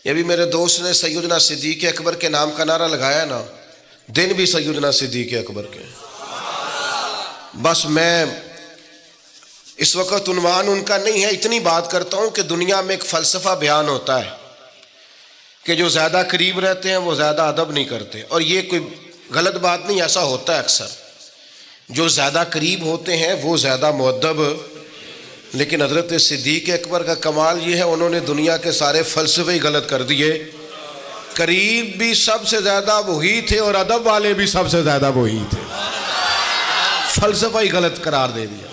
یہ بھی میرے دوست نے سیدنا صدیق اکبر کے نام کا نعرہ لگایا نا، دن بھی سیدنا صدیق اکبر کے. بس میں اس وقت عنوان ان کا نہیں ہے، اتنی بات کرتا ہوں کہ دنیا میں ایک فلسفہ بیان ہوتا ہے کہ جو زیادہ قریب رہتے ہیں وہ زیادہ ادب نہیں کرتے، اور یہ کوئی غلط بات نہیں، ایسا ہوتا ہے اکثر. جو زیادہ قریب ہوتے ہیں وہ زیادہ مؤدب. لیکن حضرت صدیق اکبر کا کمال یہ ہے، انہوں نے دنیا کے سارے فلسفے ہی غلط کر دیے. قریب بھی سب سے زیادہ وہی تھے اور ادب والے بھی سب سے زیادہ وہی تھے. فلسفہ ہی غلط قرار دے دیا.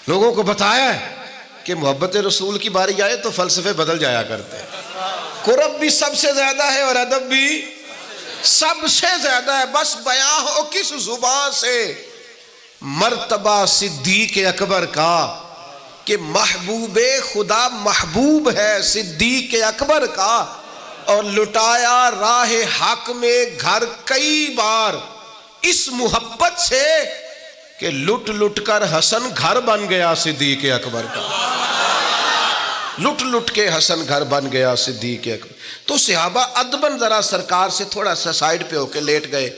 لوگوں کو بتایا ہے کہ محبت رسول کی باری آئے تو فلسفے بدل جایا کرتے ہیں. قرب بھی سب سے زیادہ ہے اور ادب بھی سب سے زیادہ ہے. بس بیاں ہو کس زبان سے مرتبہ صدیق اکبر کا کہ محبوب خدا محبوب ہے صدیق اکبر کا، اور لٹایا راہ حق میں گھر کئی بار اس محبت سے کہ لٹ لٹ کر حسن گھر بن گیا صدیق اکبر کا. لٹ لٹ کے حسن گھر بن گیا صدیق اکبر. تو صحابہ ادباً ذرا سرکار سے تھوڑا سا سائیڈ پہ ہو کے لیٹ گئے.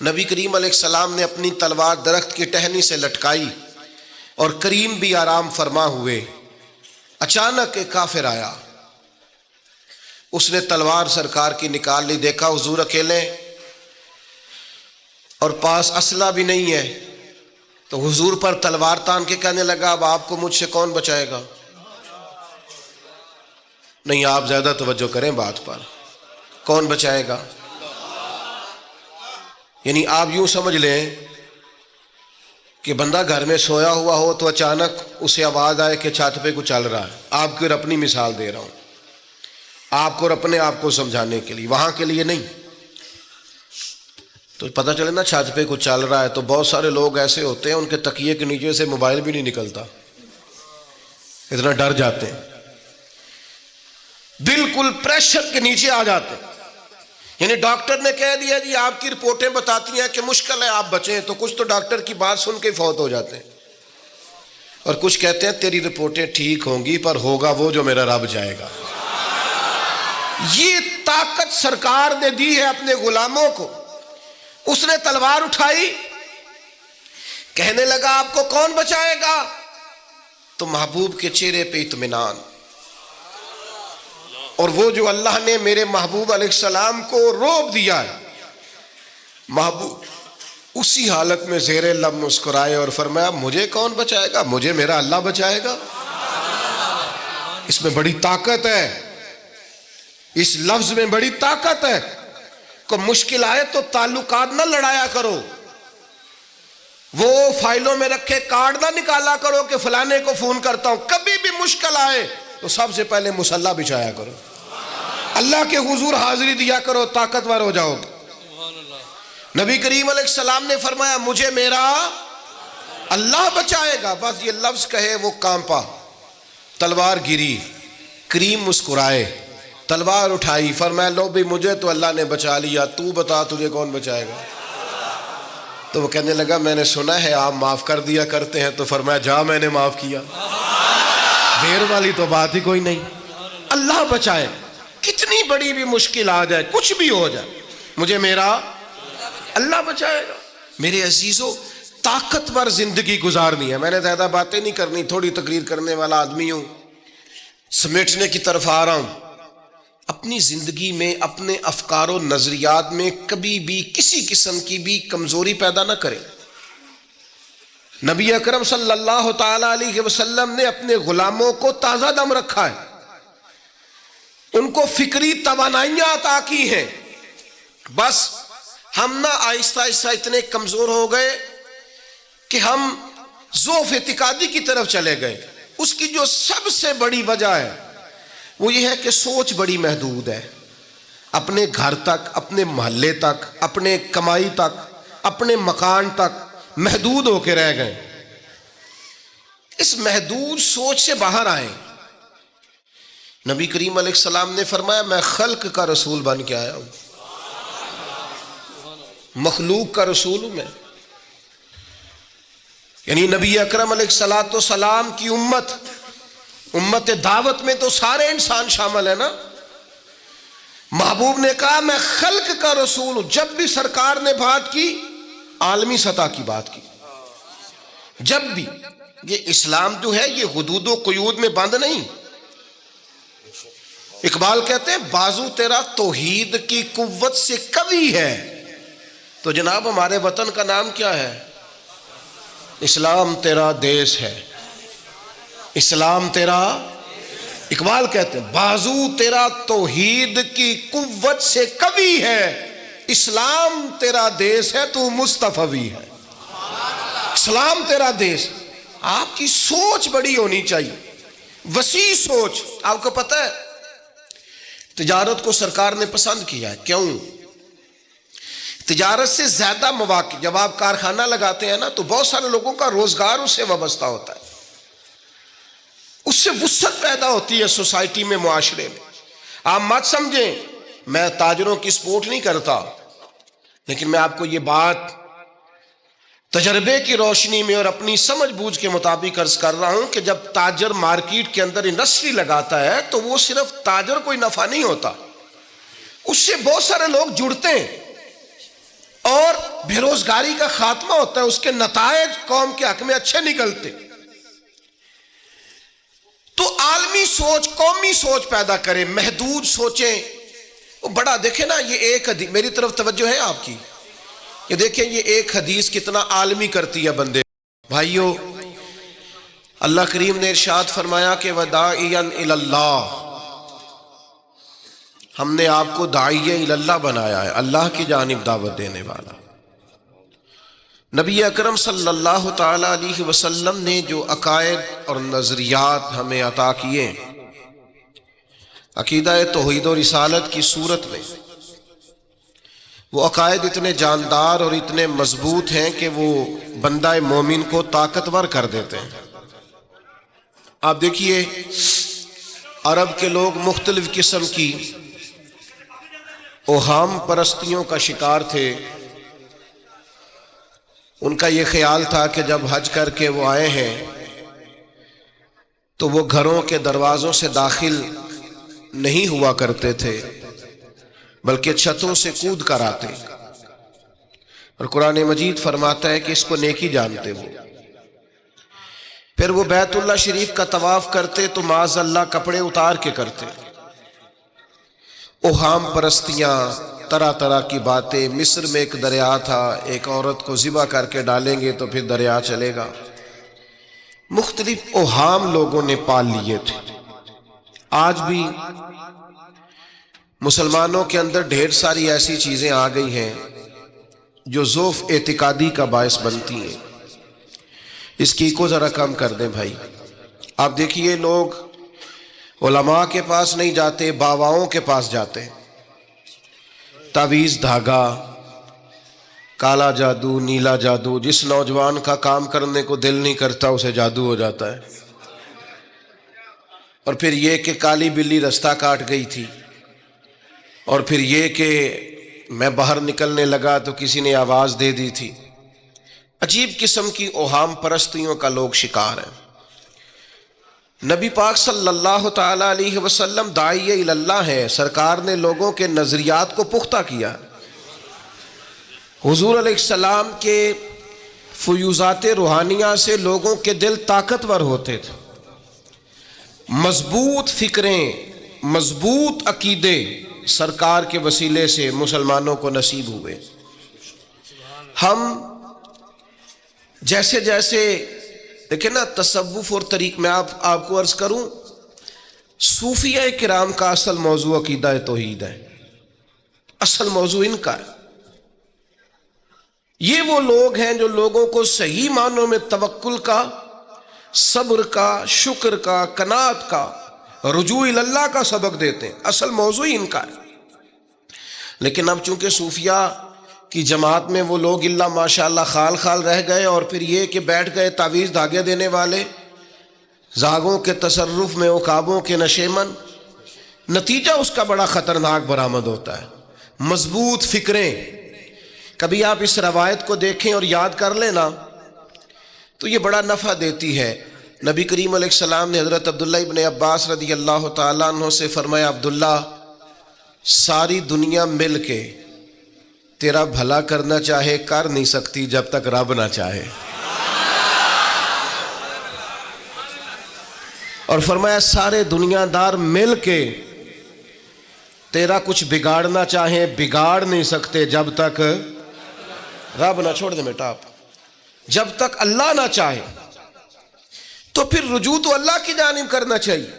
نبی کریم علیہ السلام نے اپنی تلوار درخت کی ٹہنی سے لٹکائی اور کریم بھی آرام فرما ہوئے. اچانک ایک کافر آیا، اس نے تلوار سرکار کی نکال لی. دیکھا حضور اکیلے اور پاس اسلحہ بھی نہیں ہے، تو حضور پر تلوار تان کے کہنے لگا اب آپ کو مجھ سے کون بچائے گا؟ نہیں، آپ زیادہ توجہ کریں بات پر. کون بچائے گا؟ یعنی آپ یوں سمجھ لیں کہ بندہ گھر میں سویا ہوا ہو تو اچانک اسے آواز آئے کہ چھت پہ کچھ چل رہا ہے. آپ کو اپنی مثال دے رہا ہوں، آپ کو اپنے آپ کو سمجھانے کے لیے، وہاں کے لیے نہیں. تو پتہ چلے نا چھت پہ کچھ چل رہا ہے تو بہت سارے لوگ ایسے ہوتے ہیں ان کے تکیے کے نیچے سے موبائل بھی نہیں نکلتا، اتنا ڈر جاتے ہیں، بالکل پریشر کے نیچے آ جاتے ہیں. یعنی ڈاکٹر نے کہہ دیا جی آپ کی رپورٹیں بتاتی ہیں کہ مشکل ہے آپ بچیں، تو کچھ تو ڈاکٹر کی بات سن کے فوت ہو جاتے ہیں، اور کچھ کہتے ہیں تیری رپورٹیں ٹھیک ہوں گی پر ہوگا وہ جو میرا رب جائے گا. یہ طاقت سرکار نے دی ہے اپنے غلاموں کو. اس نے تلوار اٹھائی، کہنے لگا آپ کو کون بچائے گا؟ تو محبوب کے چہرے پہ اطمینان، اور وہ جو اللہ نے میرے محبوب علیہ السلام کو روب دیا ہے، محبوب اسی حالت میں زیر لب مسکرائے اور فرمایا مجھے کون بچائے گا؟ مجھے میرا اللہ بچائے گا. اس میں بڑی طاقت ہے، اس لفظ میں بڑی طاقت ہے. کو مشکل آئے تو تعلقات نہ لڑایا کرو، وہ فائلوں میں رکھے کارڈ نہ نکالا کرو کہ فلانے کو فون کرتا ہوں. کبھی بھی مشکل آئے تو سب سے پہلے مصلی بچھایا کرو، اللہ کے حضور حاضری دیا کرو، طاقتور ہو جاؤ گے. نبی کریم علیہ السلام نے فرمایا مجھے میرا اللہ بچائے گا. بس یہ لفظ کہے وہ کانپا، تلوار گری، کریم مسکرائے، تلوار اٹھائی، فرمایا لو بھی مجھے تو اللہ نے بچا لیا، تو بتا تجھے کون بچائے گا؟ تو وہ کہنے لگا میں نے سنا ہے آپ معاف کر دیا کرتے ہیں. تو فرمایا جا میں نے معاف کیا، دیر والی تو بات ہی کوئی نہیں. اللہ بچائے، کتنی بڑی بھی مشکل آ جائے، کچھ بھی ہو جائے، مجھے میرا اللہ بچائے گا. میرے عزیزو طاقتور زندگی گزارنی ہے. میں نے زیادہ باتیں نہیں کرنی، تھوڑی تقریر کرنے والا آدمی ہوں، سمیٹنے کی طرف آ رہا ہوں. اپنی زندگی میں اپنے افکار و نظریات میں کبھی بھی کسی قسم کی بھی کمزوری پیدا نہ کریں. نبی اکرم صلی اللہ تعالی علیہ وسلم نے اپنے غلاموں کو تازہ دم رکھا ہے، ان کو فکری توانائیاں عطا کی ہیں. بس ہم نہ آہستہ آہستہ اتنے کمزور ہو گئے کہ ہم ضعف اعتقادی کی طرف چلے گئے. اس کی جو سب سے بڑی وجہ ہے وہ یہ ہے کہ سوچ بڑی محدود ہے. اپنے گھر تک، اپنے محلے تک، اپنے کمائی تک، اپنے مکان تک محدود ہو کے رہ گئے. اس محدود سوچ سے باہر آئیں. نبی کریم علیہ السلام نے فرمایا میں خلق کا رسول بن کے آیا ہوں، مخلوق کا رسول ہوں میں. یعنی نبی اکرم علیہ السلام کی امت دعوت میں تو سارے انسان شامل ہیں نا. محبوب نے کہا میں خلق کا رسول ہوں. جب بھی سرکار نے بات کی عالمی سطح کی بات کی. جب بھی یہ اسلام جو ہے یہ حدود و قیود میں بند نہیں. اقبال کہتے ہیں بازو تیرا توحید کی قوت سے قوی ہے. تو جناب ہمارے وطن کا نام کیا ہے؟ اسلام تیرا دیس ہے. اسلام تیرا، اقبال کہتے ہیں بازو تیرا توحید کی قوت سے قوی ہے، اسلام تیرا دیس ہے تو مصطفی ہے. اسلام تیرا دیس. آپ کی سوچ بڑی ہونی چاہیے، وسیع سوچ. آپ کو پتہ ہے تجارت کو سرکار نے پسند کیا ہے. کیوں؟ تجارت سے زیادہ مواقع، جب آپ کارخانہ لگاتے ہیں نا تو بہت سارے لوگوں کا روزگار اس سے وابستہ ہوتا ہے، اس سے وسعت پیدا ہوتی ہے سوسائٹی میں، معاشرے میں. آپ مت سمجھیں میں تاجروں کی سپورٹ نہیں کرتا، لیکن میں آپ کو یہ بات تجربے کی روشنی میں اور اپنی سمجھ بوجھ کے مطابق عرض کر رہا ہوں کہ جب تاجر مارکیٹ کے اندر انڈسٹری لگاتا ہے تو وہ صرف تاجر کوئی نفع نہیں ہوتا، اس سے بہت سارے لوگ جڑتے ہیں اور بے روزگاری کا خاتمہ ہوتا ہے، اس کے نتائج قوم کے حق میں اچھے نکلتے. تو عالمی سوچ، قومی سوچ پیدا کریں، محدود سوچیں. وہ بڑا دیکھیں نا، یہ ایک حدیث میری طرف توجہ ہے آپ کی، یہ دیکھیں یہ ایک حدیث کتنا عالمی کرتی ہے بندے. بھائیو اللہ کریم نے ارشاد فرمایا کہ وداعیا الی اللہ، ہم نے آپ کو داعیہ الی اللہ بنایا ہے، اللہ کی جانب دعوت دینے والا. نبی اکرم صلی اللہ تعالی علیہ وسلم نے جو عقائد اور نظریات ہمیں عطا کیے عقیدہ توحید و رسالت کی صورت میں، وہ عقائد اتنے جاندار اور اتنے مضبوط ہیں کہ وہ بندہ مومن کو طاقتور کر دیتے ہیں. آپ دیکھیے عرب کے لوگ مختلف قسم کی اوہام پرستیوں کا شکار تھے. ان کا یہ خیال تھا کہ جب حج کر کے وہ آئے ہیں تو وہ گھروں کے دروازوں سے داخل نہیں ہوا کرتے تھے بلکہ چھتوں سے کود کر آتے. اور قرآن مجید فرماتا ہے کہ اس کو نیکی جانتے ہو. پھر وہ بیت اللہ شریف کا طواف کرتے تو معاذ اللہ کپڑے اتار کے کرتے. اوہام پرستیاں، طرح طرح کی باتیں. مصر میں ایک دریا تھا، ایک عورت کو ذبح کر کے ڈالیں گے تو پھر دریا چلے گا. مختلف اوہام لوگوں نے پال لیے تھے. آج بھی مسلمانوں کے اندر ڈھیر ساری ایسی چیزیں آ گئی ہیں جو ضعف اعتقادی کا باعث بنتی ہیں. اس کی کو ذرا کم کر دیں بھائی. آپ دیکھیے لوگ علماء کے پاس نہیں جاتے، باواؤں کے پاس جاتے ہیں. تعویذ، دھاگا، کالا جادو، نیلا جادو. جس نوجوان کا کام کرنے کو دل نہیں کرتا اسے جادو ہو جاتا ہے. اور پھر یہ کہ کالی بلی رستہ کاٹ گئی تھی، اور پھر یہ کہ میں باہر نکلنے لگا تو کسی نے آواز دے دی تھی. عجیب قسم کی اوہام پرستیوں کا لوگ شکار ہیں. نبی پاک صلی اللہ تعالی علیہ وسلم داعیہ الی اللہ ہے. سرکار نے لوگوں کے نظریات کو پختہ کیا. حضور علیہ السلام کے فیوزات روحانیہ سے لوگوں کے دل طاقتور ہوتے تھے. مضبوط فکریں، مضبوط عقیدے سرکار کے وسیلے سے مسلمانوں کو نصیب ہوئے. ہم جیسے جیسے دیکھیں نا تصوف اور طریق میں آپ کو عرض کروں، صوفیہ کرام کا اصل موضوع عقیدہ توحید ہے. اصل موضوع ان کا ہے. یہ وہ لوگ ہیں جو لوگوں کو صحیح معنوں میں توکل کا، صبر کا، شکر کا، قناعت کا، رجوع اللہ کا سبق دیتے ہیں. اصل موضوع ان کا ہے. لیکن اب چونکہ صوفیہ کی جماعت میں وہ لوگ اللہ ماشاءاللہ خال خال رہ گئے، اور پھر یہ کہ بیٹھ گئے تعویذ دھاگے دینے والے، زاغوں کے تصرف میں، عقابوں کے نشیمن. نتیجہ اس کا بڑا خطرناک برآمد ہوتا ہے. مضبوط فکریں. کبھی آپ اس روایت کو دیکھیں اور یاد کر لیں نا تو یہ بڑا نفع دیتی ہے. نبی کریم علیہ السلام نے حضرت عبداللہ ابن عباس رضی اللہ تعالیٰ عنہ سے فرمایا، عبداللہ ساری دنیا مل کے تیرا بھلا کرنا چاہے کر نہیں سکتی جب تک رب نہ چاہے. اور فرمایا سارے دنیا دار مل کے تیرا کچھ بگاڑنا چاہیں بگاڑ نہیں سکتے جب تک رب نہ. چھوڑ دے بیٹا آپ. جب تک اللہ نہ چاہے. تو پھر رجوع تو اللہ کی جانب کرنا چاہیے.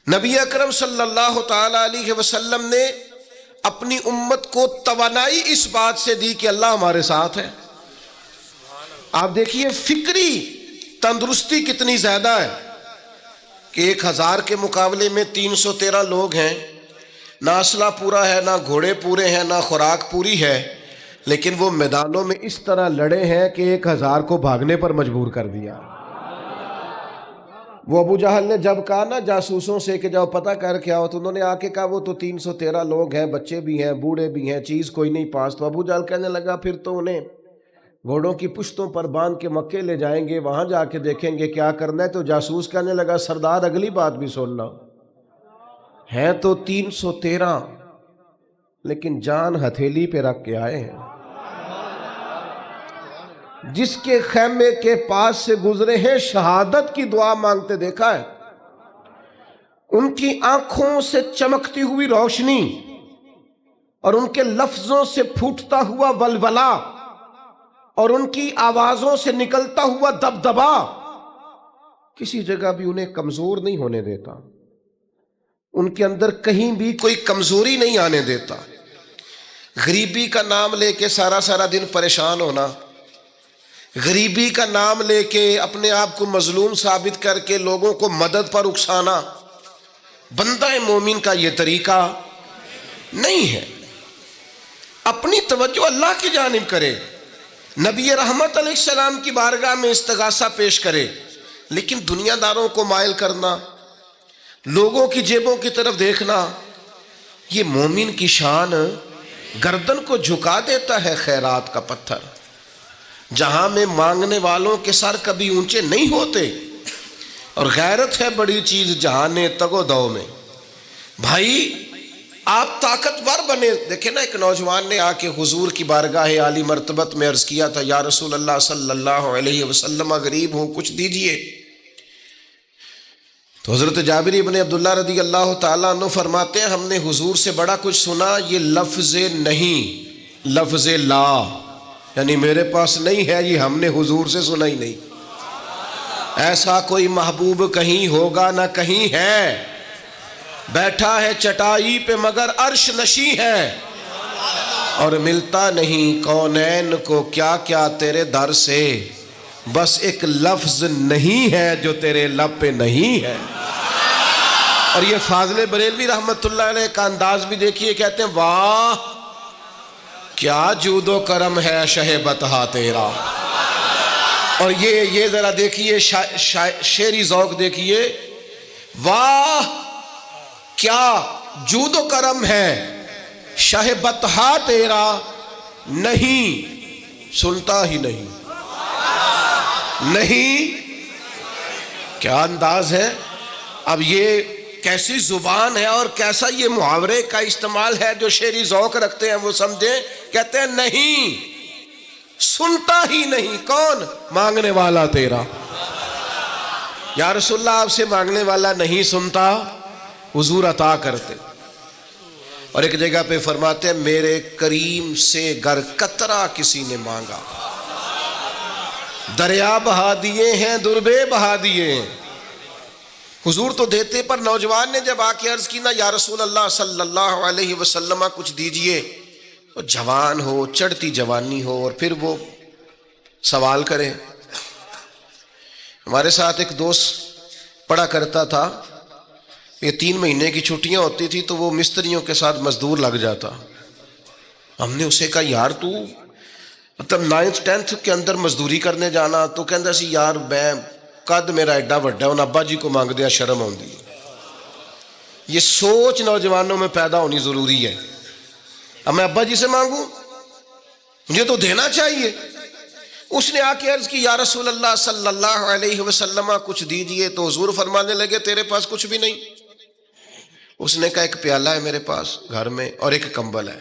نبی اکرم صلی اللہ تعالی علیہ وسلم نے اپنی امت کو توانائی اس بات سے دی کہ اللہ ہمارے ساتھ ہے. آپ دیکھیے فکری تندرستی کتنی زیادہ ہے کہ 1000 کے مقابلے میں 313 لوگ ہیں. نہ اسلحہ پورا ہے، نہ گھوڑے پورے ہیں، نہ خوراک پوری ہے، لیکن وہ میدانوں میں اس طرح لڑے ہیں کہ 1000 کو بھاگنے پر مجبور کر دیا. وہ ابو جہل نے جب کہا نا جاسوسوں سے کہ جاؤ پتہ کر کے آؤ، تو انہوں نے آ کے کہا وہ تو 313 لوگ ہیں، بچے بھی ہیں، بوڑھے بھی ہیں، چیز کوئی نہیں پاس. تو ابو جہل کہنے لگا پھر تو انہیں گھوڑوں کی پشتوں پر باندھ کے مکے لے جائیں گے، وہاں جا کے دیکھیں گے کیا کرنا ہے. تو جاسوس کہنے لگا سردار اگلی بات بھی سننا، ہیں تو 313 لیکن جان ہتھیلی پہ رکھ کے آئے ہیں. جس کے خیمے کے پاس سے گزرے ہیں شہادت کی دعا مانگتے دیکھا ہے. ان کی آنکھوں سے چمکتی ہوئی روشنی اور ان کے لفظوں سے پھوٹتا ہوا ولولہ اور ان کی آوازوں سے نکلتا ہوا دبدبا کسی جگہ بھی انہیں کمزور نہیں ہونے دیتا. ان کے اندر کہیں بھی کوئی کمزوری نہیں آنے دیتا. غریبی کا نام لے کے سارا سارا دن پریشان ہونا، غریبی کا نام لے کے اپنے آپ کو مظلوم ثابت کر کے لوگوں کو مدد پر اکسانا بندہ مومن کا یہ طریقہ نہیں ہے. اپنی توجہ اللہ کی جانب کرے، نبی رحمت علیہ السلام کی بارگاہ میں استغاثہ پیش کرے، لیکن دنیا داروں کو مائل کرنا، لوگوں کی جیبوں کی طرف دیکھنا، یہ مومن کی شان گردن کو جھکا دیتا ہے. خیرات کا پتھر جہاں میں مانگنے والوں کے سر کبھی اونچے نہیں ہوتے. اور غیرت ہے بڑی چیز جہانے تگ و دو میں. بھائی آپ طاقتور بنے. دیکھیں نا ایک نوجوان نے آ کے حضور کی بارگاہ عالی مرتبت میں عرض کیا تھا یا رسول اللہ صلی اللہ علیہ وسلم غریب ہوں کچھ دیجئے. تو حضرت جابر ابن عبداللہ رضی اللہ تعالیٰ عنہ فرماتے ہیں ہم نے حضور سے بڑا کچھ سنا، یہ لفظ نہیں لفظ لا، یعنی میرے پاس نہیں ہے، یہ ہم نے حضور سے سنا ہی نہیں. ایسا کوئی محبوب کہیں ہوگا نہ کہیں ہے، بیٹھا ہے چٹائی پہ مگر عرش نشیں ہے، اور ملتا نہیں کونین کو کیا کیا تیرے در سے، بس ایک لفظ نہیں ہے جو تیرے لب پہ نہیں ہے. اور یہ فاضل بریلوی رحمت اللہ علیہ کا انداز بھی دیکھیے، کہتے ہیں واہ کیا جود و کرم ہے شہ بطحا تیرا. اور یہ ذرا دیکھیے شعری ذوق دیکھیے، واہ کیا جود و کرم ہے شہ بطحا تیرا، نہیں سنتا ہی نہیں. نہیں کیا انداز ہے. اب یہ کیسی زبان ہے اور کیسا یہ محاورے کا استعمال ہے. جو شعری ذوق رکھتے ہیں وہ سمجھیں، کہتے ہیں نہیں سنتا ہی نہیں. کون؟ مانگنے والا تیرا. یا رسول اللہ آپ سے مانگنے والا نہیں سنتا، حضور عطا کرتے. اور ایک جگہ پہ فرماتے ہیں میرے کریم سے گر قطرہ کسی نے مانگا، دریا بہا دیے ہیں دربے بہا دیے ہیں. حضور تو دیتے، پر نوجوان نے جب آ کے عرض کی نا یا رسول اللہ صلی اللہ علیہ وسلم کچھ دیجئے، وہ جوان ہو، چڑھتی جوانی ہو، اور پھر وہ سوال کرے. ہمارے ساتھ ایک دوست پڑھا کرتا تھا، یہ 3 مہینے کی چھٹیاں ہوتی تھی تو وہ مستریوں کے ساتھ مزدور لگ جاتا. ہم نے اسے کہا یار تو مطلب 9th 10th کے اندر مزدوری کرنے جانا، تو کہندا سی یار میں قد میرا ایڈا وڈا ہے، ابا جی کو مانگ دیا شرم آؤندی. یہ سوچ نوجوانوں میں پیدا ہونی ضروری ہے. اب میں ابا جی سے مانگوں، مجھے تو دینا چاہیے. اس نے آ کے عرض کی یا رسول اللہ صلی اللہ علیہ وسلم کچھ دیجئے، تو حضور فرمانے لگے تیرے پاس کچھ بھی نہیں. اس نے کہا ایک پیالہ ہے میرے پاس گھر میں اور ایک کمبل ہے.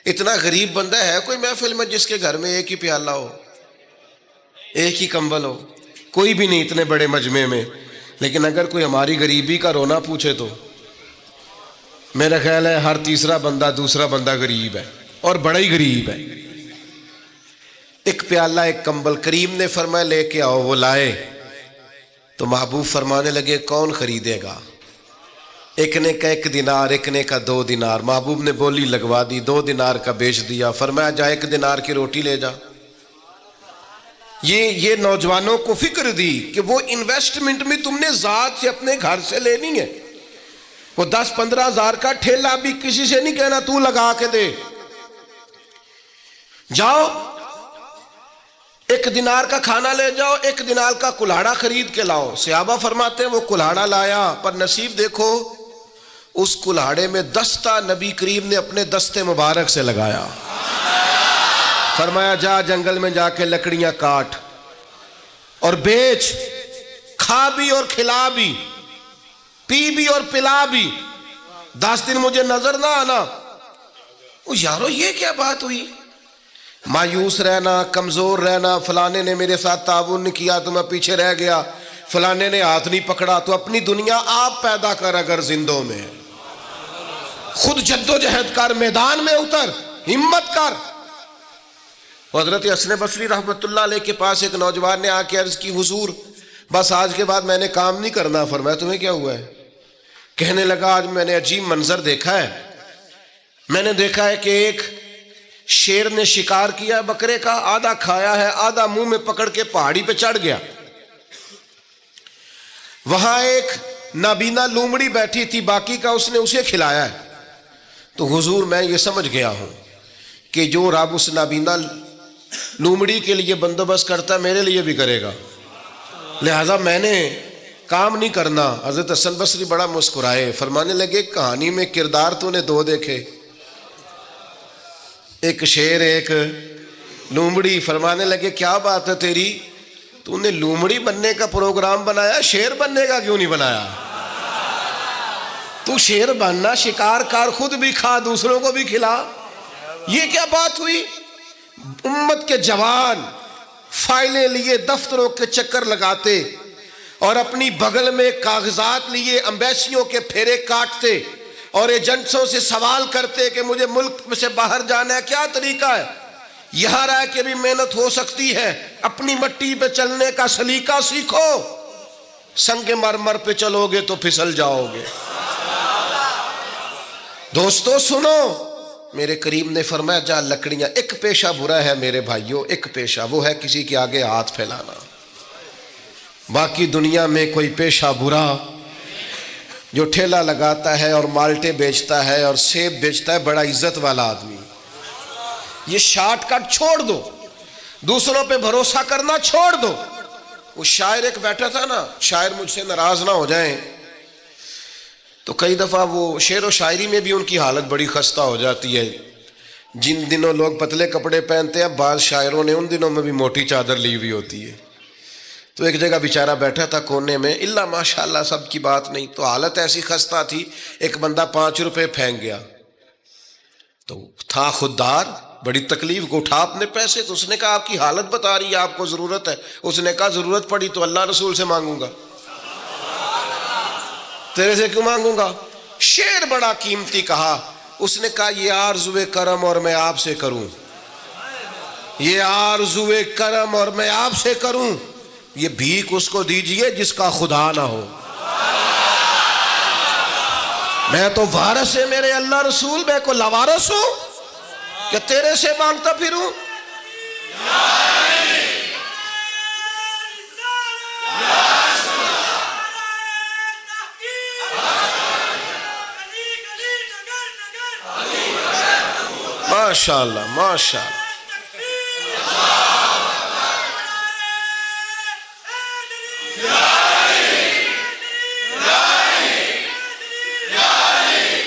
اتنا غریب بندہ ہے کوئی محفل میں جس کے گھر میں ایک ہی پیالہ ہو, ایک ہی کمبل ہو؟ کوئی بھی نہیں اتنے بڑے مجمع میں. لیکن اگر کوئی ہماری غریبی کا رونا پوچھے تو میرا خیال ہے ہر تیسرا بندہ دوسرا بندہ غریب ہے, اور بڑا ہی غریب ہے. ایک پیالہ ایک کمبل. کریم نے فرمایا لے کے آؤ. وہ لائے تو محبوب فرمانے لگے کون خریدے گا؟ ایک نے کہا 1 دینار, ایک نے کہا 2 دینار. محبوب نے بولی لگوا دی, 2 دینار کا بیچ دیا. فرمایا جا 1 دینار کی روٹی لے جا. یہ نوجوانوں کو فکر دی کہ وہ انویسٹمنٹ میں تم نے ذات سے اپنے گھر سے لینی ہے. وہ 10-15 ہزار کا ٹھیلا بھی کسی سے نہیں کہنا تو لگا کے دے. جاؤ 1 دینار کا کھانا لے جاؤ, 1 دینار کا کلاڑا خرید کے لاؤ. صحابہ فرماتے ہیں وہ کلاڑا لایا, پر نصیب دیکھو اس کلاڑے میں دستہ نبی کریم نے اپنے دستے مبارک سے لگایا. فرمایا جا جنگل میں جا کے لکڑیاں کاٹ اور بیچ, کھا بھی اور کھلا بھی, پی بھی اور پلا بھی, 10 دن مجھے نظر نہ آنا. یارو یہ کیا بات ہوئی؟ مایوس رہنا, کمزور رہنا, فلانے نے میرے ساتھ تعاون نہیں کیا تو میں پیچھے رہ گیا, فلانے نے ہاتھ نہیں پکڑا. تو اپنی دنیا آپ پیدا کر, اگر زندوں میں خود جد و جہد کر, میدان میں اتر, ہمت کر. حضرت حسن بصری رحمۃ اللہ علیہ کے پاس ایک نوجوان نے آ کے عرض کی حضور بس آج کے بعد میں نے کام نہیں کرنا. فرمایا تمہیں کیا ہوا ہے؟ کہنے لگا آج میں نے عجیب منظر دیکھا ہے. میں نے دیکھا ہے کہ ایک شیر نے شکار کیا بکرے کا, آدھا کھایا ہے, آدھا منہ میں پکڑ کے پہاڑی پہ چڑھ گیا. وہاں ایک نابینا لومڑی بیٹھی تھی, باقی کا اس نے اسے کھلایا ہے. تو حضور میں یہ سمجھ گیا ہوں کہ جو رب اس نابینا لومڑی کے لیے بندوبست کرتا ہے میرے لیے بھی کرے گا, لہذا میں نے کام نہیں کرنا. حضرت حسن بصری بڑا مسکرائے, فرمانے لگے کہانی میں کردار تو نے 2 دیکھے, ایک شیر ایک لومڑی. فرمانے لگے کیا بات ہے تیری, تو نے لومڑی بننے کا پروگرام بنایا, شیر بننے کا کیوں نہیں بنایا؟ تو شیر بننا, شکار کر, خود بھی کھا دوسروں کو بھی کھلا. یہ کیا بات ہوئی؟ امت کے جوان فائلیں لیے دفتروں کے چکر لگاتے اور اپنی بغل میں کاغذات لیے امبیسیوں کے پھیرے کاٹتے اور ایجنٹوں سے سوال کرتے کہ مجھے ملک میں سے باہر جانا ہے, کیا طریقہ ہے؟ یہاں رہ کے بھی محنت ہو سکتی ہے, اپنی مٹی پہ چلنے کا سلیقہ سیکھو. سنگ مرمر پہ چلو گے تو پھسل جاؤ گے. دوستو سنو, میرے کریم نے فرمایا جا لکڑیاں. ایک پیشہ برا ہے میرے بھائیوں, ایک پیشہ, وہ ہے کسی کے آگے ہاتھ پھیلانا. باقی دنیا میں کوئی پیشہ برا جو ٹھیلا لگاتا ہے اور مالٹے بیچتا ہے اور سیب بیچتا ہے, بڑا عزت والا آدمی. یہ شارٹ کٹ چھوڑ دو, دوسروں پہ بھروسہ کرنا چھوڑ دو. وہ شاعر ایک بیٹھا تھا نا, شاعر مجھ سے ناراض نہ ہو جائیں, تو کئی دفعہ وہ شعر و شاعری میں بھی ان کی حالت بڑی خستہ ہو جاتی ہے. جن دنوں لوگ پتلے کپڑے پہنتے ہیں, بعض شاعروں نے ان دنوں میں بھی موٹی چادر لی ہوئی ہوتی ہے. تو ایک جگہ بیچارہ بیٹھا تھا کونے میں, اللہ ماشاءاللہ سب کی بات نہیں, تو حالت ایسی خستہ تھی. ایک بندہ 5 روپے پھینک گیا, تو تھا خوددار, بڑی تکلیف کو اٹھا اپنے پیسے. تو اس نے کہا آپ کی حالت بتا رہی ہے, آپ کو ضرورت ہے. اس نے کہا ضرورت پڑی تو اللہ رسول سے مانگوں گا, تیرے سے کیوں مانگوں گا. شعر بڑا قیمتی کہا. اس نے کہا یہ آرزوئے کرم اور میں آپ سے کروں, یہ آرزوئے کرم اور میں آپ سے کروں, یہ بھیک اس کو دیجئے جس کا خدا نہ ہو. میں تو وارث ہے میرے اللہ رسول, میں کو لوارث ہوں کہ تیرے سے مانگتا پھروں. ماشاءاللہ ماشاءاللہ.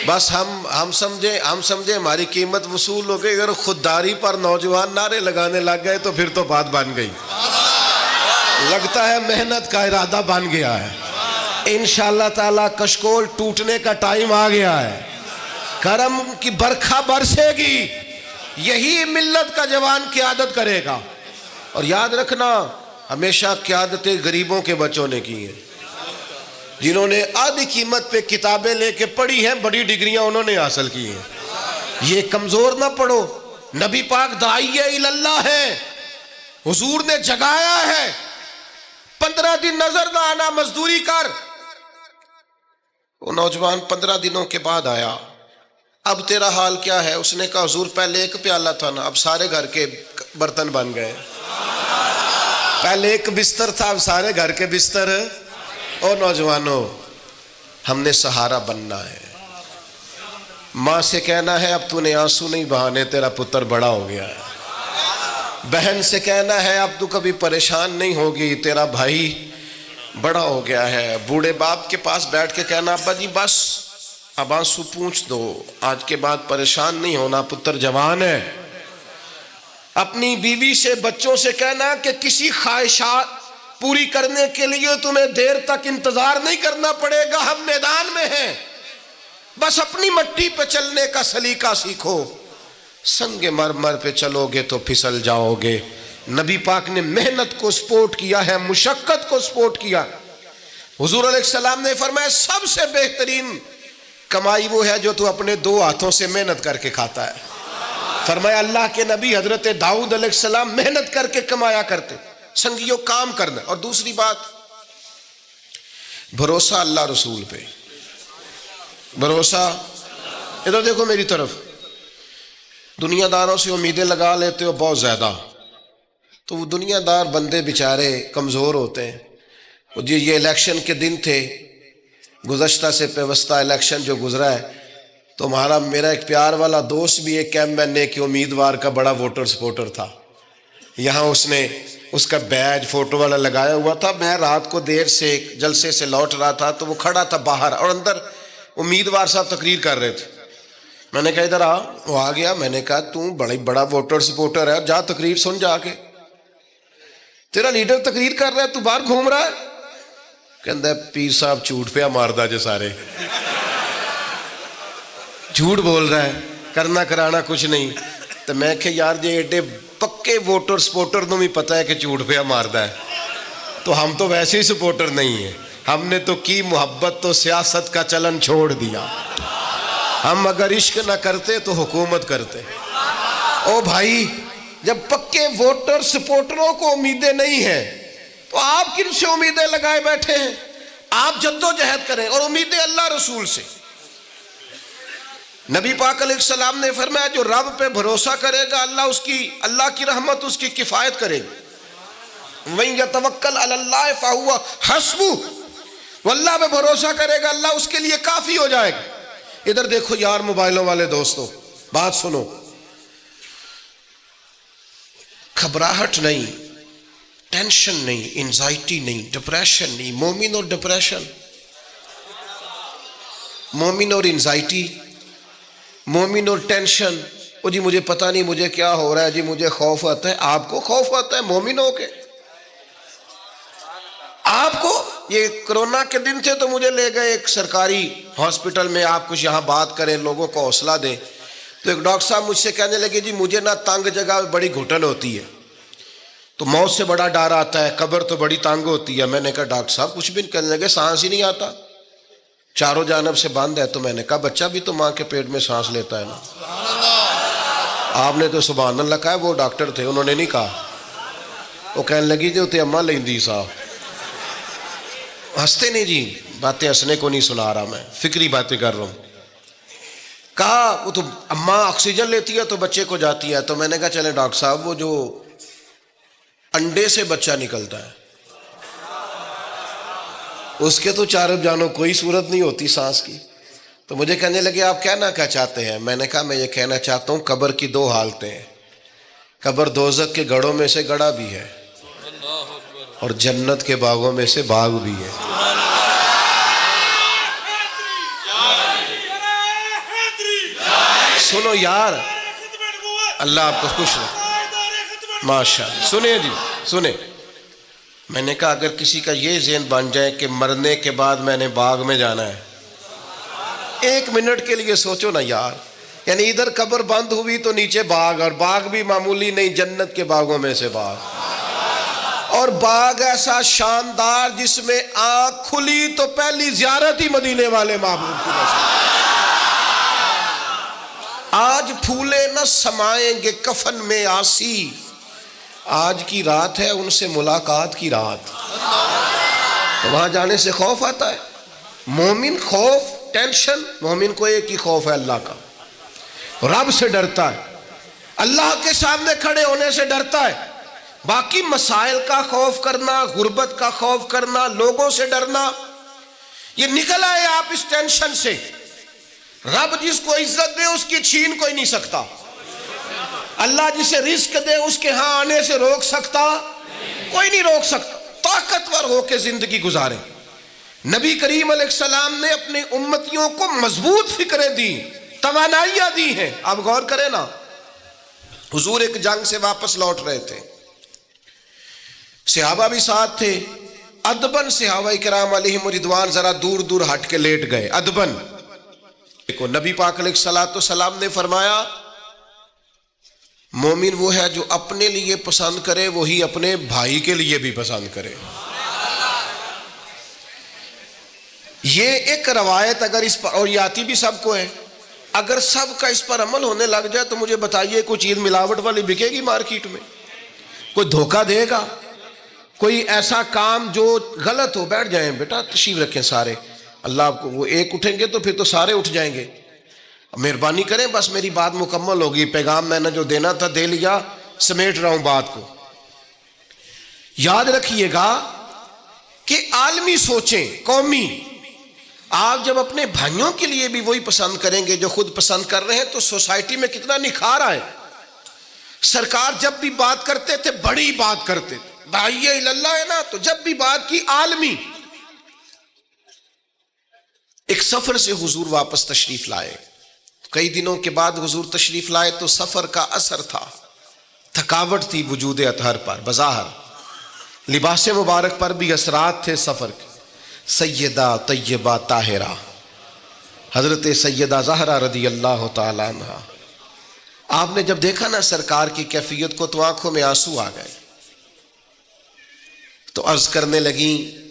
بس ہم سمجھے ہماری قیمت وصول ہو گئی. اگر خودداری پر نوجوان نعرے لگانے لگ گئے تو پھر تو بات بن گئی. لگتا ہے محنت کا ارادہ بن گیا ہے. انشاءاللہ تعالی کشکول ٹوٹنے کا ٹائم آ گیا ہے، کرم کی برکھا برسے گی، یہی ملت کا جوان قیادت کرے گا۔ اور یاد رکھنا ہمیشہ قیادتیں غریبوں کے بچوں نے کی ہیں، جنہوں نے آدھی قیمت پہ کتابیں لے کے پڑھی ہیں، بڑی ڈگریاں انہوں نے حاصل کی ہیں۔ یہ کمزور نہ پڑھو، نبی پاک داعیہ اللہ ہے، حضور نے جگایا ہے، 15 دن نظر نہ آنا، مزدوری کر۔ وہ نوجوان 15 دنوں کے بعد آیا، اب تیرا حال کیا ہے؟ اس نے کہا حضور پہلے ایک پیالہ تھا نا، اب سارے گھر کے برتن بن گئے، پہلے ایک بستر تھا اب سارے گھر کے بستر۔ او نوجوانوں، ہم نے سہارا بننا ہے۔ ماں سے کہنا ہے اب تو نے آنسو نہیں بہانے، تیرا پتر بڑا ہو گیا ہے۔ بہن سے کہنا ہے اب تو کبھی پریشان نہیں ہوگی، تیرا بھائی بڑا ہو گیا ہے۔ بوڑھے باپ کے پاس بیٹھ کے کہنا ابا جی بس اب آنسو پوچھ دو، آج کے بعد پریشان نہیں ہونا، پتر جوان ہے۔ اپنی بیوی سے بچوں سے کہنا کہ کسی خواہشات پوری کرنے کے لیے تمہیں دیر تک انتظار نہیں کرنا پڑے گا، ہم میدان میں ہیں، بس اپنی مٹی پہ چلنے کا سلیقہ سیکھو، سنگ مرمر پہ چلو گے تو پھسل جاؤ گے۔ نبی پاک نے محنت کو سپورٹ کیا ہے، مشقت کو سپورٹ کیا۔ حضور علیہ السلام نے فرمایا سب سے بہترین کمائی وہ ہے جو تو اپنے 2 ہاتھوں سے محنت کر کے کھاتا ہے۔ فرمایا اللہ کے نبی حضرت داؤد علیہ السلام محنت کر کے کمایا کرتے۔ سنگیوں کام کرنا۔ اور دوسری بات، بھروسہ اللہ رسول پہ، بھروسہ۔ ادھر دیکھو میری طرف، دنیا داروں سے امیدیں لگا لیتے ہو بہت زیادہ، تو وہ دنیا دار بندے بیچارے کمزور ہوتے ہیں۔ جی یہ الیکشن کے دن تھے، گزشتہ سے پیوستہ الیکشن جو گزرا ہے، تو میرا ایک پیار والا دوست بھی ایک ایم این اے کے امیدوار کا بڑا ووٹر سپورٹر تھا۔ یہاں اس نے اس کا بیج فوٹو والا لگایا ہوا تھا۔ میں رات کو دیر سے جلسے سے لوٹ رہا تھا تو وہ کھڑا تھا باہر، اور اندر امیدوار صاحب تقریر کر رہے تھے۔ میں نے کہا ادھر آ، وہ آ گیا۔ میں نے کہا تو بڑا ووٹر سپورٹر ہے، جا تقریر سن جا کے، تیرا لیڈر تقریر کر رہا ہے تو باہر گھوم رہا ہے۔ کہندا ہے پیر صاحب جھوٹ پہ ماردا جے سارے، جھوٹ بول رہا ہے، کرنا کرانا کچھ نہیں۔ تو میں کہ یار جی ایڈے پکے ووٹر سپورٹر نو بھی پتہ ہے کہ جھوٹ پہ ماردا ہے، تو ہم تو ویسے ہی سپورٹر نہیں ہیں، ہم نے تو کی محبت تو سیاست کا چلن چھوڑ دیا۔ ہم اگر عشق نہ کرتے تو حکومت کرتے۔ او بھائی، جب پکے ووٹر سپورٹروں کو امیدیں نہیں ہیں تو آپ کن سے امیدیں لگائے بیٹھے ہیں؟ آپ جدوجہد کریں، اور امیدیں اللہ رسول سے۔ نبی پاک علیہ السلام نے فرمایا جو رب پہ بھروسہ کرے گا اللہ کی رحمت اس کی کفایت کرے گی۔ وَإِن يَتَوَكَّلْ عَلَى اللَّهِ فَهُوَ حَسْبُهُ، وہ اللہ پہ بھروسہ کرے گا اللہ اس کے لیے کافی ہو جائے گا۔ ادھر دیکھو یار موبائلوں والے دوستو، بات سنو، گھبراہٹ نہیں، ٹینشن نہیں، انزائٹی نہیں، ڈپریشن نہیں۔ مومن اور ڈپریشن، مومن اور انزائٹی، مومن اور ٹینشن، او جی مجھے پتہ نہیں مجھے کیا ہو رہا ہے، جی مجھے خوف آتا ہے۔ آپ کو خوف آتا ہے مومن ہو کے؟ آپ کو یہ کرونا کے دن تھے تو مجھے لے گئے ایک سرکاری ہاسپٹل میں، آپ کچھ یہاں بات کریں، لوگوں کو حوصلہ دیں، تو ایک ڈاکٹر صاحب مجھ سے کہنے لگے جی مجھے نہ تنگ جگہ بڑی گھٹن ہوتی ہے، تو موت سے بڑا ڈر آتا ہے، قبر تو بڑی تنگ ہوتی ہے۔ میں نے کہا ڈاکٹر صاحب کچھ بھی نہیں، کہنے لگے سانس ہی نہیں آتا، چاروں جانب سے بند ہے۔ تو میں نے کہا بچہ بھی تو ماں کے پیٹ میں سانس لیتا ہے نا۔ آپ نے تو سبحان اللہ کہا، وہ ڈاکٹر تھے انہوں نے نہیں کہا۔ وہ کہنے لگی جو تے اماں لیندی صاحب، ہنستے نہیں جی، باتیں ہنسنے کو نہیں سنا رہا، میں فکری باتیں کر رہا ہوں۔ کہا وہ تو اماں آکسیجن لیتی ہے تو بچے کو جاتی ہے۔ تو میں نے کہا چلیں ڈاکٹر صاحب وہ جو انڈے سے بچہ نکلتا ہے اس کے تو چاروں جانوں کوئی صورت نہیں ہوتی سانس کی۔ تو مجھے کہنے لگے آپ کہنا کیا چاہتے ہیں؟ میں نے کہا میں یہ کہنا چاہتا ہوں قبر کی 2 حالتیں ہیں، قبر دوزخ کے گڑھوں میں سے گڑھا بھی ہے اور جنت کے باغوں میں سے باغ بھی ہے۔ سنو یار، اللہ آپ کو خوش رکھے، ماشاءاللہ۔ سنیں جی، سنیں، میں نے کہا اگر کسی کا یہ ذہن بن جائے کہ مرنے کے بعد میں نے باغ میں جانا ہے، ایک منٹ کے لیے سوچو نا یار، یعنی ادھر قبر بند ہوئی تو نیچے باغ، اور باغ بھی معمولی نہیں، جنت کے باغوں میں سے باغ، اور باغ ایسا شاندار جس میں آنکھ کھلی تو پہلی زیارت ہی مدینے والے محبوب کی نصیب۔ آج پھولے نہ سمائیں گے کفن میں آسی، آج کی رات ہے ان سے ملاقات کی رات۔ تو وہاں جانے سے خوف آتا ہے، مومن خوف ٹینشن، مومن کو ایک ہی خوف ہے اللہ کا، رب سے ڈرتا ہے، اللہ کے سامنے کھڑے ہونے سے ڈرتا ہے۔ باقی مسائل کا خوف کرنا، غربت کا خوف کرنا، لوگوں سے ڈرنا، یہ نکل آئے آپ اس ٹینشن سے۔ رب جس کو عزت دے اس کی چھین کوئی نہیں سکتا، اللہ جسے رزق دے اس کے ہاں آنے سے روک سکتا کوئی نہیں روک سکتا۔ طاقتور ہو کے زندگی گزاریں۔ نبی کریم علیہ السلام نے اپنی امتیوں کو مضبوط فکریں دی، توانائیاں دی ہیں۔ آپ غور کریں نا، حضور ایک جنگ سے واپس لوٹ رہے تھے، صحابہ بھی ساتھ تھے، ادبن صحابہ کرام علیہم رضوان ذرا دور دور ہٹ کے لیٹ گئے ادبن۔ نبی پاک علیہ السلام نے فرمایا مومن وہ ہے جو اپنے لیے پسند کرے وہی اپنے بھائی کے لیے بھی پسند کرے۔ یہ ایک روایت اگر اس پر، اور یہ آتی بھی سب کو ہے، اگر سب کا اس پر عمل ہونے لگ جائے تو مجھے بتائیے کوئی چیز ملاوٹ والی بکے گی مارکیٹ میں؟ کوئی دھوکہ دے گا؟ کوئی ایسا کام جو غلط ہو؟ بیٹھ جائیں بیٹا، تشریف رکھیں سارے، اللہ آپ کو، وہ ایک اٹھیں گے تو پھر تو سارے اٹھ جائیں گے۔ مہربانی کریں، بس میری بات مکمل ہوگی، پیغام میں نے جو دینا تھا دے لیا، سمیٹ رہا ہوں بات کو۔ یاد رکھیے گا کہ عالمی سوچیں، قومی، آپ جب اپنے بھائیوں کے لیے بھی وہی پسند کریں گے جو خود پسند کر رہے ہیں تو سوسائٹی میں کتنا نکھار آئے۔ سرکار جب بھی بات کرتے تھے بڑی بات کرتے تھے، داعیہ اللہ ہے نا، تو جب بھی بات کی عالمی۔ ایک سفر سے حضور واپس تشریف لائے، کئی دنوں کے بعد حضور تشریف لائے تو سفر کا اثر تھا، تھکاوٹ تھی وجود اطہر پر، بظاہر لباس مبارک پر بھی اثرات تھے سفر کے۔ سیدہ طیبہ طاہرہ حضرت سیدہ زہرا رضی اللہ تعالی عنہ، آپ نے جب دیکھا نا سرکار کی کیفیت کو تو آنکھوں میں آنسو آ گئے، تو عرض کرنے لگیں،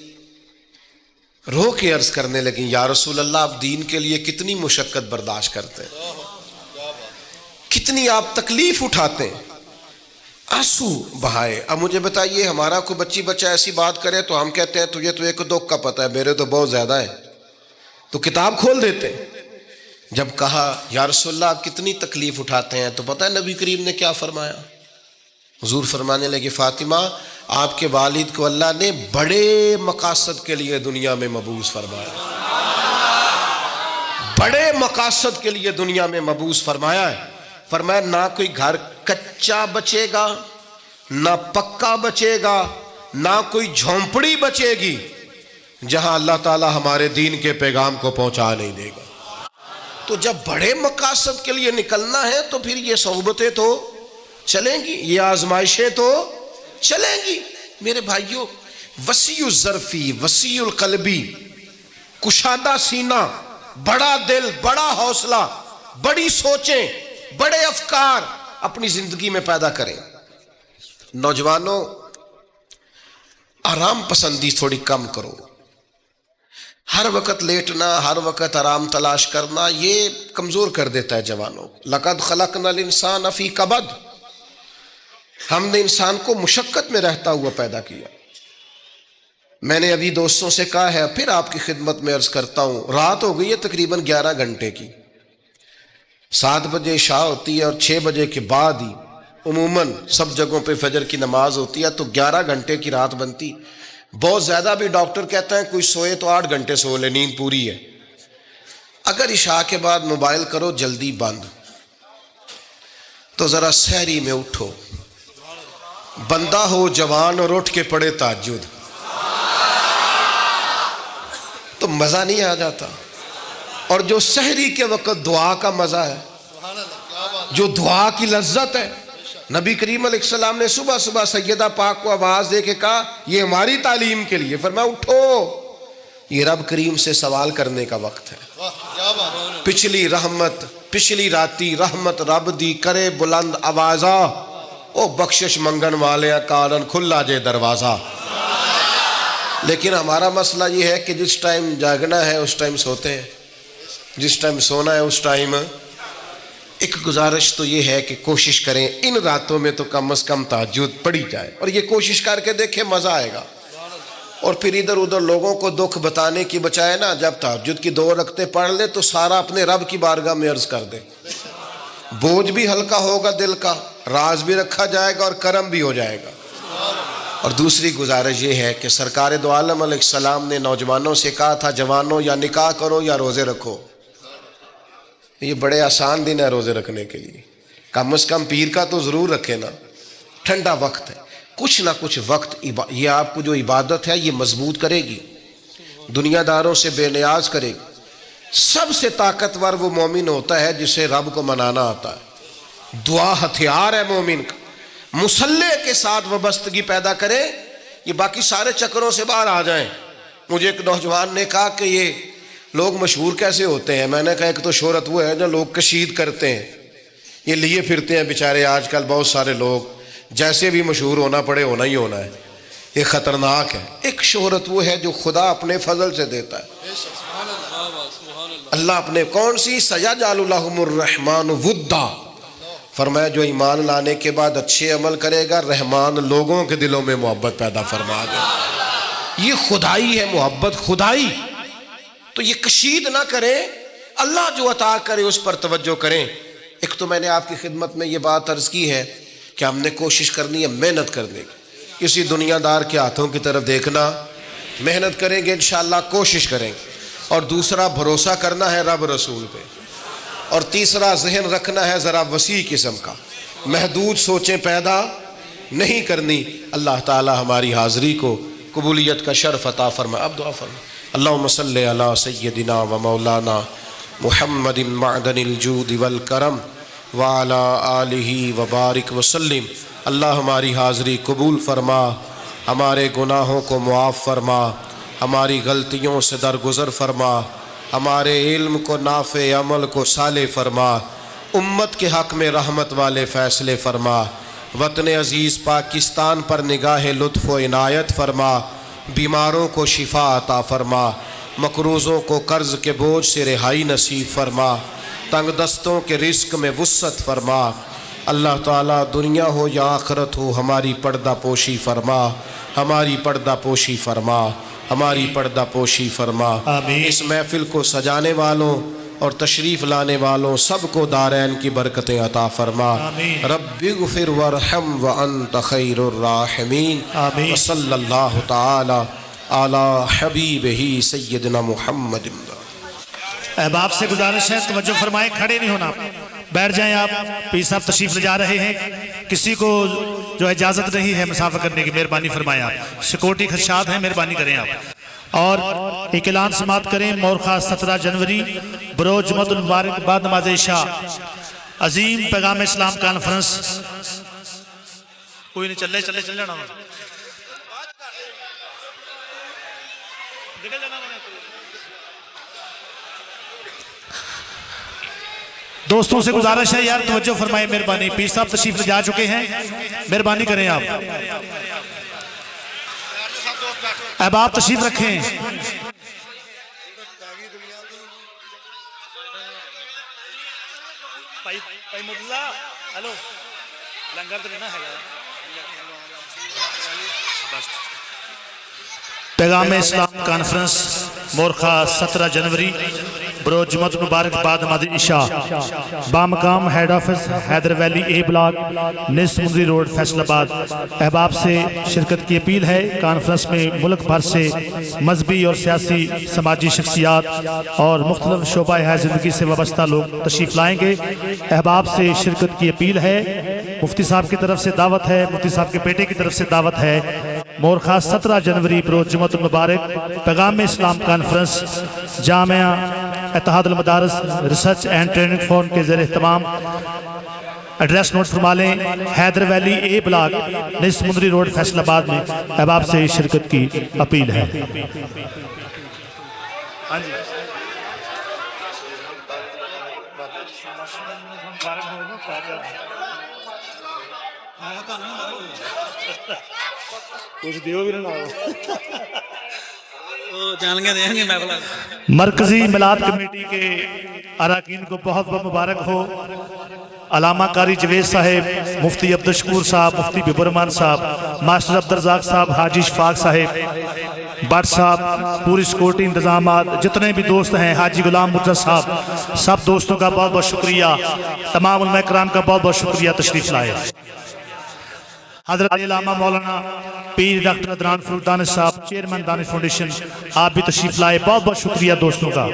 رو کے عرض کرنے لگیں، یا رسول اللہ آپ دین کے لیے کتنی مشقت برداشت کرتے ہیں، کتنی آپ تکلیف اٹھاتے ہیں، آنسو بہائے۔ اب مجھے بتائیے، ہمارا کوئی بچی بچہ ایسی بات کرے تو ہم کہتے ہیں تجھے تو ایک دکھ کا پتہ ہے، میرے تو بہت زیادہ ہے، تو کتاب کھول دیتے ہیں۔ جب کہا یا رسول اللہ آپ کتنی تکلیف اٹھاتے ہیں، تو پتہ ہے نبی کریم نے کیا فرمایا؟ حضور فرمانے لگے، فاطمہ آپ کے والد کو اللہ نے بڑے مقاصد کے لیے دنیا میں مبعوث فرمایا، بڑے مقاصد کے لیے دنیا میں مبعوث فرمایا ہے۔ فرمایا نہ کوئی گھر کچا بچے گا، نہ پکا بچے گا، نہ کوئی جھونپڑی بچے گی جہاں اللہ تعالی ہمارے دین کے پیغام کو پہنچا نہیں دے گا۔ تو جب بڑے مقاصد کے لیے نکلنا ہے تو پھر یہ صحبتیں تو چلیں گی، یہ آزمائشیں تو چلیں گی۔ میرے بھائیوں، وسیع الظرفی، وسیع القلبی، کشادہ سینہ، بڑا دل، بڑا حوصلہ، بڑی سوچیں، بڑے افکار اپنی زندگی میں پیدا کریں۔ نوجوانوں، آرام پسندی تھوڑی کم کرو، ہر وقت لیٹنا، ہر وقت آرام تلاش کرنا یہ کمزور کر دیتا ہے جوانوں۔ لقد خلقنا الانسان فی کبد، ہم نے انسان کو مشقت میں رہتا ہوا پیدا کیا۔ میں نے ابھی دوستوں سے کہا ہے، پھر آپ کی خدمت میں عرض کرتا ہوں، رات ہو گئی ہے تقریباً 11 گھنٹے کی، 7 بجے عشاء ہوتی ہے اور 6 بجے کے بعد ہی عموماً سب جگہوں پہ فجر کی نماز ہوتی ہے، تو 11 گھنٹے کی رات بنتی۔ بہت زیادہ بھی ڈاکٹر کہتا ہے کوئی سوئے تو 8 گھنٹے سو لے، نیند پوری ہے۔ اگر عشاء کے بعد موبائل کرو جلدی بند، تو ذرا سحری میں اٹھو، بندہ ہو جوان اور اٹھ کے پڑھے تہجد، تو مزہ نہیں آ جاتا۔ اور جو سحری کے وقت دعا کا مزہ ہے، جو دعا کی لذت ہے، نبی کریم علیہ السلام نے صبح صبح سیدہ پاک کو آواز دے کے کہا یہ ہماری تعلیم کے لیے، فرمایا اٹھو، یہ رب کریم سے سوال کرنے کا وقت ہے۔ پچھلی رحمت، پچھلی راتی رحمت رب دی کرے بلند آوازہ، او بخشش منگن والے کارن کھلا جے دروازہ۔ لیکن ہمارا مسئلہ یہ ہے کہ جس ٹائم جاگنا ہے اس ٹائم سوتے ہیں، جس ٹائم سونا ہے اس ٹائم۔ ایک گزارش تو یہ ہے کہ کوشش کریں ان راتوں میں تو کم از کم تہجد پڑھی جائے، اور یہ کوشش کر کے دیکھیں مزہ آئے گا۔ اور پھر ادھر ادھر لوگوں کو دکھ بتانے کی بجائے نا، جب تہجد کی 2 رکعتیں پڑھ لے تو سارا اپنے رب کی بارگاہ میں عرض کر دے، بوجھ بھی ہلکا ہوگا دل کا، راز بھی رکھا جائے گا اور کرم بھی ہو جائے گا۔ اور دوسری گزارش یہ ہے کہ سرکار دو عالم علیہ السلام نے نوجوانوں سے کہا تھا جوانوں یا نکاح کرو یا روزے رکھو۔ یہ بڑے آسان دن ہے روزے رکھنے کے لیے، کم از کم پیر کا تو ضرور رکھے نا، ٹھنڈا وقت ہے، کچھ نہ کچھ وقت یہ آپ کو جو عبادت ہے یہ مضبوط کرے گی، دنیا داروں سے بے نیاز کرے گی۔ سب سے طاقتور وہ مومن ہوتا ہے جسے رب کو منانا آتا ہے، دعا ہتھیار ہے مومن کا، مصلح کے ساتھ وابستگی پیدا کرے، یہ باقی سارے چکروں سے باہر آ جائیں۔ مجھے ایک نوجوان نے کہا کہ یہ لوگ مشہور کیسے ہوتے ہیں؟ میں نے کہا ایک تو شہرت وہ ہے جو لوگ کشید کرتے ہیں، یہ لیے پھرتے ہیں بیچارے آج کل بہت سارے لوگ، جیسے بھی مشہور ہونا پڑے ہونا ہی ہونا ہے، یہ خطرناک ہے۔ ایک شہرت وہ ہے جو خدا اپنے فضل سے دیتا ہے، اللہ اپنے کون سی سیجعل لہم الرحمن ودا، فرمایا جو ایمان لانے کے بعد اچھے عمل کرے گا رحمان لوگوں کے دلوں میں محبت پیدا فرما دے۔ یہ خدائی ہے محبت، خدائی۔ تو یہ کشید نہ کریں، اللہ جو عطا کرے اس پر توجہ کریں۔ ایک تو میں نے آپ کی خدمت میں یہ بات عرض کی ہے کہ ہم نے کوشش کرنی ہے محنت کرنے کی، کسی دنیا دار کے ہاتھوں کی طرف دیکھنا، محنت کریں گے انشاءاللہ، کوشش کریں گے۔ اور دوسرا بھروسہ کرنا ہے رب رسول پہ، اور تیسرا ذہن رکھنا ہے ذرا وسیع قسم کا، محدود سوچیں پیدا نہیں کرنی۔ اللہ تعالی ہماری حاضری کو قبولیت کا شرف عطا فرمائے۔ اب دعا فرمائے۔ اللہم صلی علی سیدنا و مولانا محمد معدن الجود والکرم وعلی آلہ وبارک وسلم۔ اللہ ہماری حاضری قبول فرما، ہمارے گناہوں کو معاف فرما، ہماری غلطیوں سے درگزر فرما، ہمارے علم کو نافع، عمل کو صالح فرما، امت کے حق میں رحمت والے فیصلے فرما، وطن عزیز پاکستان پر نگاہ لطف و عنایت فرما، بیماروں کو شفا عطا فرما، مقروضوں کو قرض کے بوجھ سے رہائی نصیب فرما، تنگ دستوں کے رزق میں وسعت فرما۔ اللہ تعالیٰ دنیا ہو یا آخرت ہو ہماری پردہ پوشی فرما، ہماری پردہ پوشی فرما، ہماری پردہ پوشی فرما۔ اس محفل کو سجانے والوں اور تشریف لانے والوں سب کو دارین کی برکتیں عطا فرما۔ رب اغفر وارحم وانت خیر الراحمین۔ صلی اللہ تعالی علی حبیبہ سیدنا محمد۔ احباب سے گزارش ہے توجہ فرمائیں، کھڑے نہیں ہونا، بیٹھ جائیں آپ۔ پیر صاحب تشریف لے جا رہے ہیں، کسی کو جو اجازت نہیں ہے مسافر کرنے کی مہربانی فرمائیں آپ، سیکورٹی خدشات ہیں مہربانی کریں آپ۔ اور ایک اعلان سماعت کریں، مورخہ 17 جنوری بروز جمعۃ المبارک بعد نماز عشاء عظیم پیغام اسلام کانفرنس۔ کوئی نہیں، چلے جانا دوستوں سے گزارش ہے یار توجہ فرمائیں مہربانی، پیر صاحب تشریف لے جا چکے ہیں، مہربانی کریں آپ۔ احباب تشریف رکھیں۔ پیغام اسلام کانفرنس مورخہ 17 جنوری بروز جمعۃ المبارک بعد نماز عشاء، بامقام head office Haider valley A block, نصف سمندری روڈ فیصل آباد۔ احباب سے شرکت کی اپیل ہے۔ کانفرنس میں ملک بھر سے مذہبی اور سیاسی سماجی شخصیات اور مختلف شعبہ زندگی سے وابستہ لوگ تشریف لائیں گے۔ احباب سے شرکت کی اپیل ہے۔ مفتی صاحب کی طرف سے دعوت ہے، مفتی صاحب کے بیٹے کی طرف سے دعوت ہے۔ مورخہ 17 جنوری بروز جمعۃ المبارک پیغام اسلام کانفرنس جامعہ اتحاد المدارس ریسرچ اینڈ ٹریننگ فورم کے زیر اہتمام ایڈریس نوٹ فرما لیں، حیدر ویلی اے بلاک، نصف سمندری روڈ، فیصل آباد میں احباب سے شرکت کی اپیل ہے۔ مرکزی میلاد کمیٹی کے اراکین کو بہت بہت مبارک ہو۔ علامہ قاری جوید صاحب، مفتی عبدالشکور صاحب، مفتی ببرمان صاحب، ماسٹر عبدالرزاق صاحب، حاجی شفاق صاحب، بٹ صاحب، پوری سیکورٹی انتظامات، جتنے بھی دوست ہیں، حاجی غلام مرتضی صاحب، سب دوستوں کا بہت بہت شکریہ، تمام علماء کرام کا بہت بہت شکریہ تشریف لائے۔ حضرت علامہ مولانا پیر ڈاکٹر عدنان فروغ دانش صاحب، چیئرمین دانش فاؤنڈیشن، آپ بھی تشریف لائے، بہت بہت شکریہ دوستوں کا۔